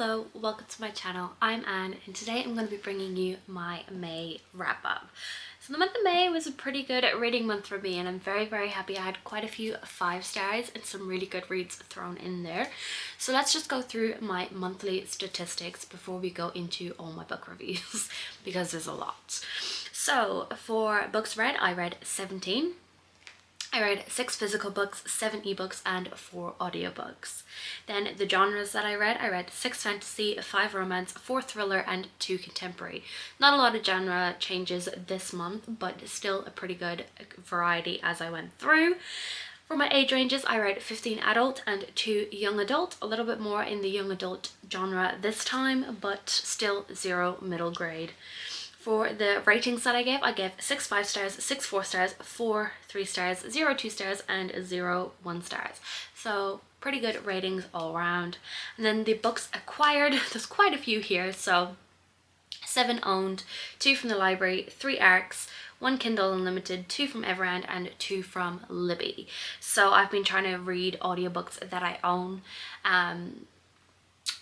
Hello, welcome to my channel. I'm Anne and today I'm going to be bringing you my May wrap up. So the month of May was a pretty good reading month for me and I'm very happy. I had quite a few 5 stars and some really good reads thrown in there. So let's just go through my monthly statistics before we go into all my book reviews because there's a lot. So for books read, I read 17. I read 6 physical books, 7 ebooks and 4 audiobooks. Then the genres that I read 6 fantasy, 5 romance, 4 thriller and 2 contemporary. Not a lot of genre changes this month, but still a pretty good variety as I went through. For my age ranges, I read 15 adult and 2 young adult, a little bit more in the young adult genre this time, but still 0 middle grade. For the ratings that I gave 6 5 stars, 6 4 stars, 4 3 stars, 0 2 stars and 0 1 stars. So pretty good ratings all around. And then the books acquired, there's quite a few here. So 7 owned, 2 from the library, 3 ARCs, 1 Kindle Unlimited, 2 from Everand and 2 from Libby. So I've been trying to read audiobooks that I own.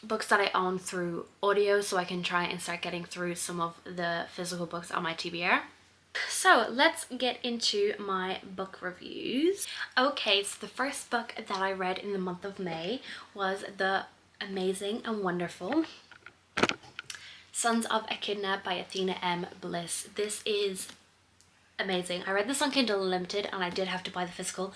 Books that I own through audio so I can try and start getting through some of the physical books on my TBR. So let's get into my book reviews. Okay, so the first book that I read in the month of May was the amazing and wonderful Sons of Echidna by Athena M. Bliss. This is amazing. I read this on Kindle Unlimited and I did have to buy the physical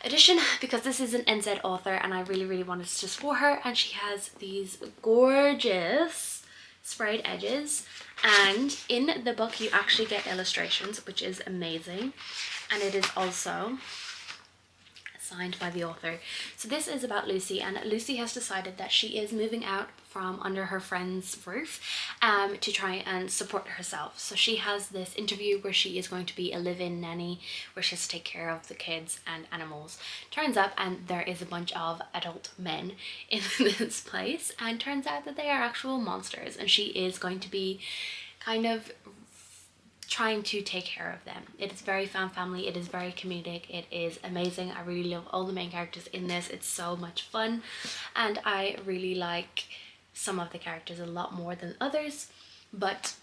edition because this is an NZ author and I really wanted to support her, and she has these gorgeous sprayed edges, and in the book you actually get illustrations, which is amazing, and it is also signed by the author. So this is about Lucy, and Lucy has decided that she is moving out from under her friend's roof to try and support herself. So she has this interview where she is going to be a live-in nanny where she has to take care of the kids and animals. Turns up and there is a bunch of adult men in this place, and turns out that they are actual monsters, and she is going to be kind of trying to take care of them. It is very fan family, it is very comedic, it is amazing. I really love all the main characters in this. It's so much fun and I really like some of the characters a lot more than others, but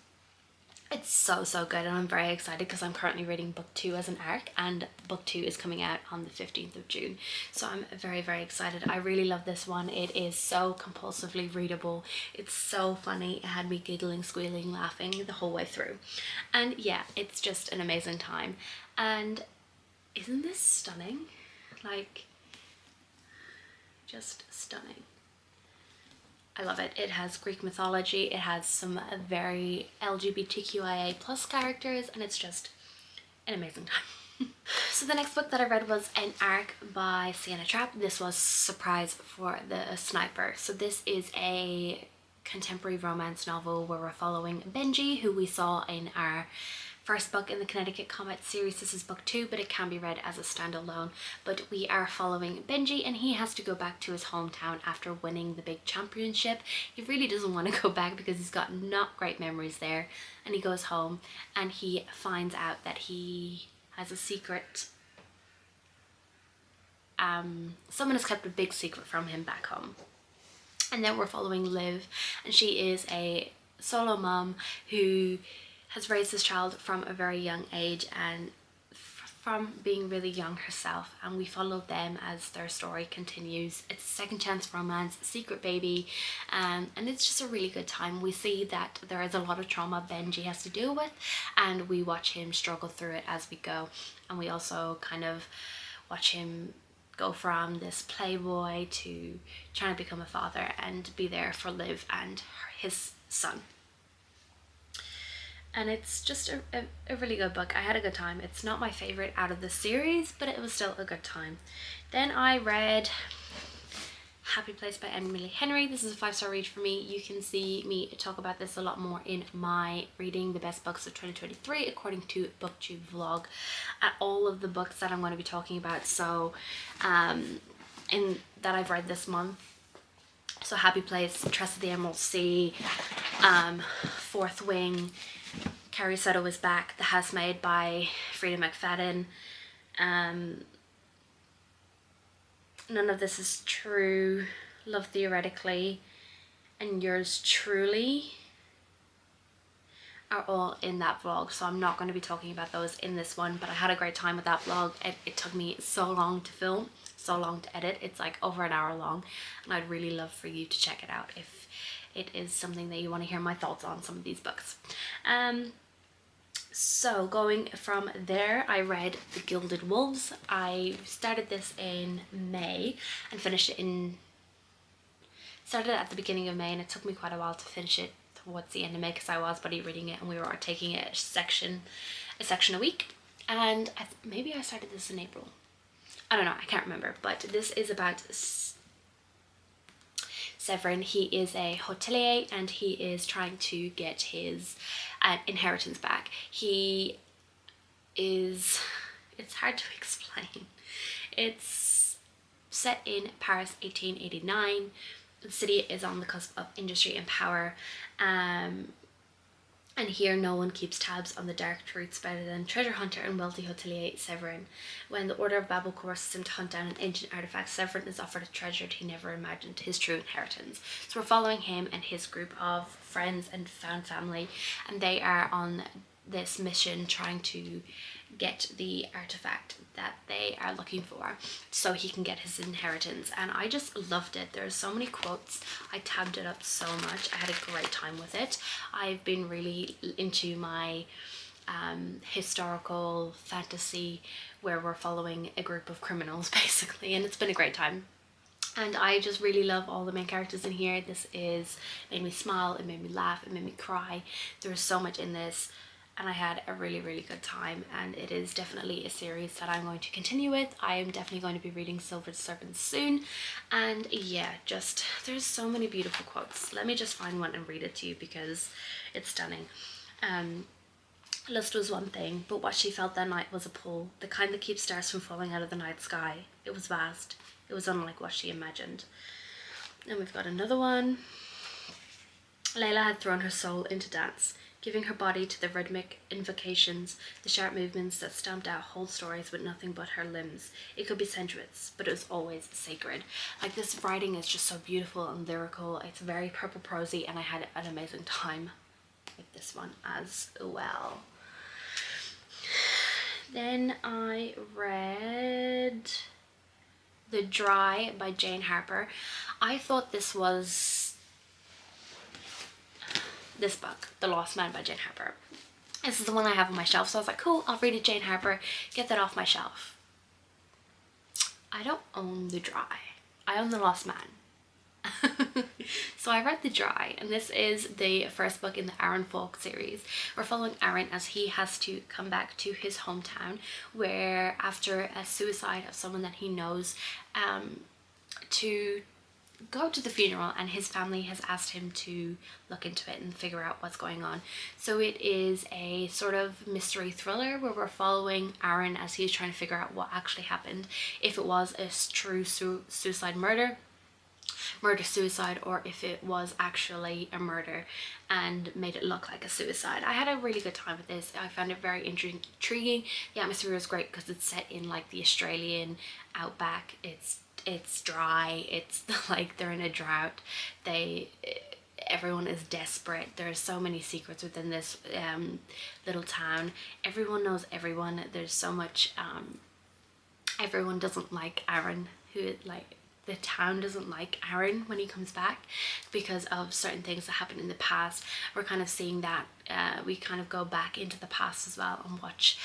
it's so good and I'm very excited because I'm currently reading book 2 as an ARC and book 2 is coming out on the 15th of June. So I'm very excited. I really love this one. It is so compulsively readable. It's so funny. It had me giggling, squealing, laughing the whole way through. And yeah, it's just an amazing time. And isn't this stunning? Like, just stunning. I love it. It has Greek mythology, it has some very LGBTQIA plus characters, and it's just an amazing time. So the next book that I read was an ARC by Sienna Trapp. This was Surprise for the Sniper. So this is a contemporary romance novel where we're following Benji, who we saw in our first book in the Connecticut Comet series. This is book 2, but it can be read as a standalone. But we are following Benji and he has to go back to his hometown after winning the big championship. He really doesn't want to go back because he's got not great memories there, and he goes home and he finds out that he has a secret. Someone has kept a big secret from him back home. And then we're following Liv, and she is a solo mom who has raised this child from a very young age and from being really young herself, and we follow them as their story continues. It's a second chance romance, secret baby, and it's just a really good time. We see that there is a lot of trauma Benji has to deal with, and we watch him struggle through it as we go, and we also kind of watch him go from this playboy to trying to become a father and be there for Liv and his son. And it's just a really good book. I had a good time. It's not my favorite out of the series, but it was still a good time. Then I read Happy Place by Emily Henry. This is a 5-star read for me. You can see me talk about this a lot more in my reading the best books of 2023 according to BookTube vlog at all of the books that I'm going to be talking about. So in that I've read this month. So Happy Place, Trust of the Emerald Sea, Fourth Wing, Carrie Soto is Back, The Housemaid by Frida McFadden. None of This Is True, Love Theoretically, and yours truly are all in that vlog, so I'm not going to be talking about those in this one, but I had a great time with that vlog. It took me so long to film, so long to edit. It's like over an hour long, and I'd really love for you to check it out if it is something that you want to hear my thoughts on some of these books. So going from there, I read The Gilded Wolves. I started this in May and finished it started at the beginning of May, and it took me quite a while to finish it towards the end of May because I was buddy reading it and we were taking it a section a week. And maybe I started this in April. I don't know, I can't remember, but this is about Severin. He is a hotelier and he is trying to get his inheritance back. It's hard to explain. It's set in Paris 1889. The city is on the cusp of industry and power, and here no one keeps tabs on the dark truths better than treasure hunter and wealthy hotelier Severin. When the Order of Babel courses him to hunt down an ancient artifact, Severin is offered a treasure he never imagined, his true inheritance. So we're following him and his group of friends and found family, and they are on this mission trying to get the artifact that they are looking for so he can get his inheritance. And I just loved it. There's so many quotes. I tabbed it up so much. I had a great time with it. I've been really into my historical fantasy where we're following a group of criminals basically, and it's been a great time. And I just really love all the main characters in here. This made me smile, it made me laugh, it made me cry. There was so much in this, and I had a really, really good time, and it is definitely a series that I'm going to continue with. I am definitely going to be reading Silver Serpents soon, and yeah, just there's so many beautiful quotes. Let me just find one and read it to you because it's stunning. Lust was one thing, but what she felt that night was a pull, the kind that keeps stars from falling out of the night sky. It was vast. It was unlike what she imagined. And we've got another one. Layla had thrown her soul into dance, giving her body to the rhythmic invocations, the sharp movements that stamped out whole stories with nothing but her limbs. It could be sensuous, but it was always sacred. Like, this writing is just so beautiful and lyrical. It's very purple prosy, and I had an amazing time with this one as well. Then I read The Dry by Jane Harper. I thought this book, The Lost Man by Jane Harper. This is the one I have on my shelf, so I was like, cool, I'll read a Jane Harper, get that off my shelf. I don't own The Dry. I own The Lost Man. So I read The Dry, and this is the first book in the Aaron Falk series. We're following Aaron as he has to come back to his hometown, where after a suicide of someone that he knows, to go to the funeral, and his family has asked him to look into it and figure out what's going on. So it is a sort of mystery thriller where we're following Aaron as he's trying to figure out what actually happened, if it was a true suicide murder-suicide, or if it was actually a murder and made it look like a suicide. I had a really good time with this. I found it very intriguing. The atmosphere was great because it's set in like the Australian outback. It's dry, it's like they're in a drought, everyone is desperate. There are so many secrets within this little town. Everyone knows everyone. There's so much everyone doesn't like Aaron, the town doesn't like Aaron when he comes back because of certain things that happened in the past. We're kind of seeing that we kind of go back into the past as well and watch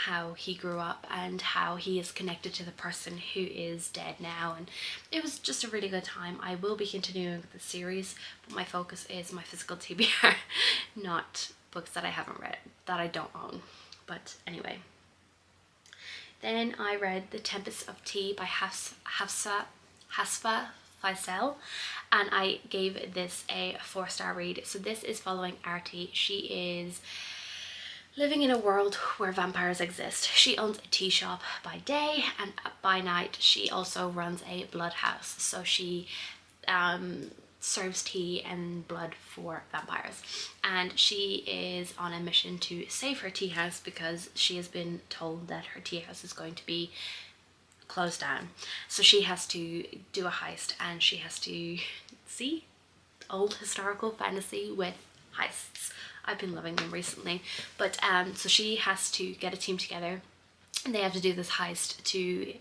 how he grew up and how he is connected to the person who is dead now, and it was just a really good time. I will be continuing the series, but my focus is my physical TBR, not books that I haven't read, that I don't own. But anyway. Then I read The Tempest of Tea by Hafsa Faisal, and I gave this a 4-star read. So this is following Artie. She is living in a world where vampires exist. She owns a tea shop by day, and by night she also runs a blood house. So she serves tea and blood for vampires, and she is on a mission to save her tea house because she has been told that her tea house is going to be closed down. So she has to do a heist, and she has to see old historical fantasy with heists. I've been loving them recently. But so she has to get a team together and they have to do this heist to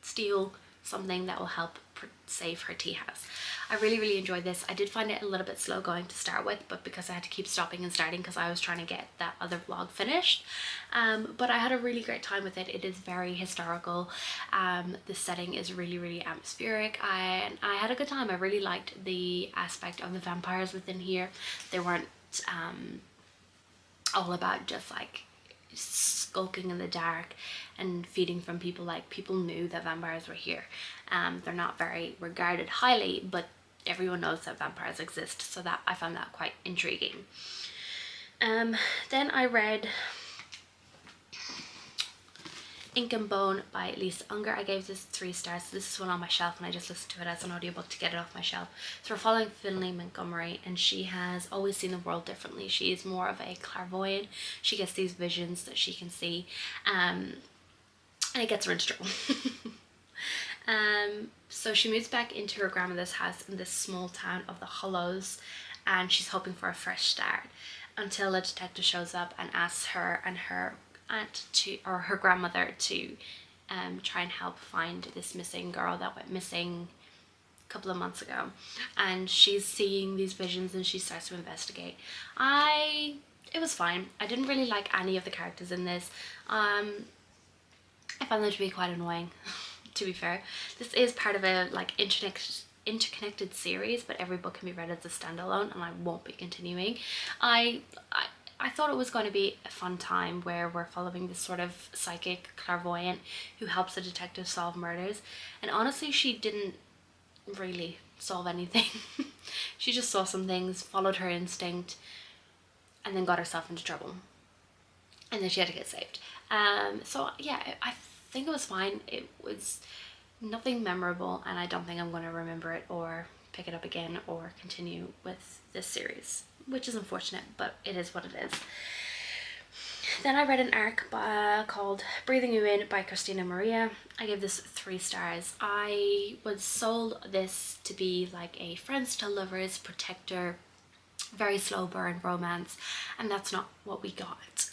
steal something that will help save her tea house. I really enjoyed this. I did find it a little bit slow going to start with, but because I had to keep stopping and starting because I was trying to get that other vlog finished. But I had a really great time with it. It is very historical. The setting is really atmospheric. I had a good time. I really liked the aspect of the vampires within here. They weren't all about just like skulking in the dark and feeding from people. Like, people knew that vampires were here. They're not very regarded highly, but everyone knows that vampires exist, so that I found that quite intriguing. Then I read Ink and Bone by Lisa Unger. I gave this 3 stars. So this is one on my shelf and I just listened to it as an audiobook to get it off my shelf. So we're following Finley Montgomery, and she has always seen the world differently. She is more of a clairvoyant. She gets these visions that she can see, and it gets her into trouble. So she moves back into her grandmother's house in this small town of the Hollows, and she's hoping for a fresh start until a detective shows up and asks her and her aunt to, or her grandmother, to try and help find this missing girl that went missing a couple of months ago. And she's seeing these visions and she starts to investigate. It was fine. I didn't really like any of the characters in this. I found them to be quite annoying. To be fair, this is part of a like interconnected series, but every book can be read as a standalone, and I won't be continuing. I thought it was going to be a fun time where we're following this sort of psychic clairvoyant who helps the detective solve murders, and honestly she didn't really solve anything. She just saw some things, followed her instinct, and then got herself into trouble, and then she had to get saved. So yeah, I think it was fine. It was nothing memorable, and I don't think I'm going to remember it or pick it up again or continue with this series, which is unfortunate, but it is what it is. Then I read an arc called Breathing You In by Christina Maria. I gave this 3 stars. I was sold this to be like a friends to lovers, protector, very slow burn romance, and that's not what we got.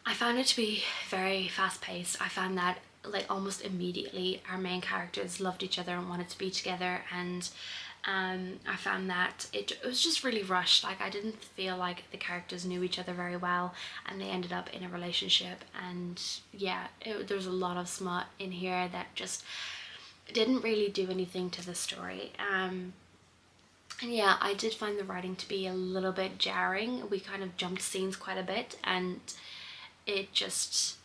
I found it to be very fast paced. I found that like almost immediately our main characters loved each other and wanted to be together, and I found that it was just really rushed. Like, I didn't feel like the characters knew each other very well, and they ended up in a relationship, and yeah, there's a lot of smut in here that just didn't really do anything to the story. And yeah, I did find the writing to be a little bit jarring. We kind of jumped scenes quite a bit, and it just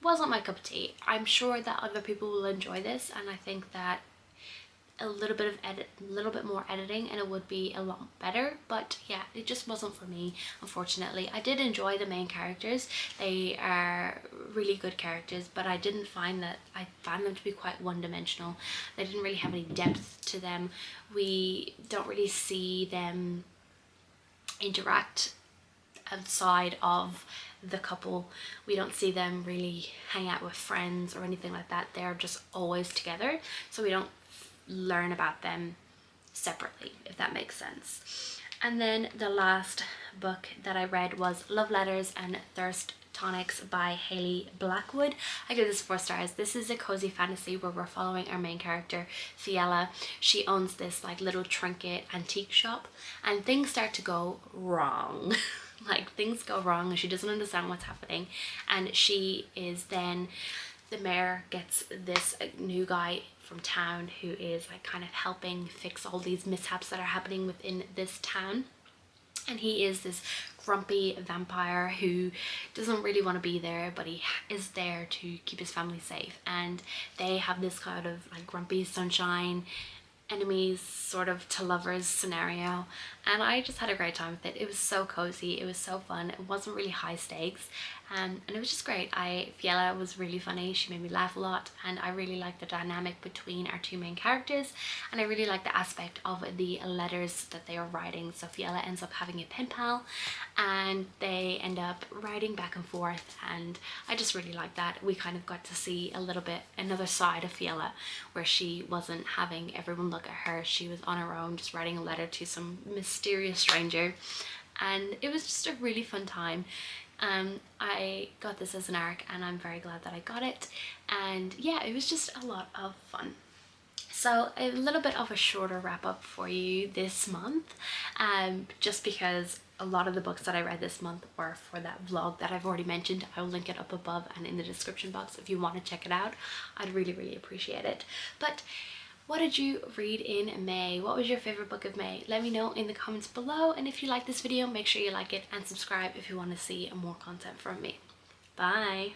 wasn't my cup of tea. I'm sure that other people will enjoy this, and I think that a little bit more editing and it would be a lot better, but yeah, it just wasn't for me, unfortunately. I did enjoy the main characters. They are really good characters, but I found them to be quite one-dimensional. They didn't really have any depth to them. We don't really see them interact outside of the couple. We don't see them really hang out with friends or anything like that. They're just always together, so we don't learn about them separately, if that makes sense. And then the last book that I read was Love Letters and Thirst Tonics by Hayley Blackwood. I give this 4 stars. This is a cozy fantasy where we're following our main character, Fiala. She owns this like little trinket antique shop, and things start to go wrong. Like, things go wrong and she doesn't understand what's happening, and she is then, the mayor gets this new guy from town who is like kind of helping fix all these mishaps that are happening within this town. And he is this grumpy vampire who doesn't really want to be there, but he is there to keep his family safe. And they have this kind of like grumpy sunshine, enemies sort of to lovers scenario, and I just had a great time with it. It was so cozy, it was so fun, it wasn't really high stakes, and it was just great. Fiella was really funny, she made me laugh a lot, and I really liked the dynamic between our two main characters, and I really liked the aspect of the letters that they are writing. So Fiella ends up having a pen pal and they end up writing back and forth, and I just really liked that. We kind of got to see a little bit another side of Fiella, where she wasn't having everyone look at her, she was on her own just writing a letter to some mysterious stranger, and it was just a really fun time. I got this as an ARC and I'm very glad that I got it, and yeah, it was just a lot of fun. So a little bit of a shorter wrap up for you this month, just because a lot of the books that I read this month were for that vlog that I've already mentioned. I will link it up above and in the description box if you want to check it out. I'd really appreciate it. But what did you read in May? What was your favorite book of May? Let me know in the comments below, and if you like this video, make sure you like it and subscribe if you want to see more content from me. Bye!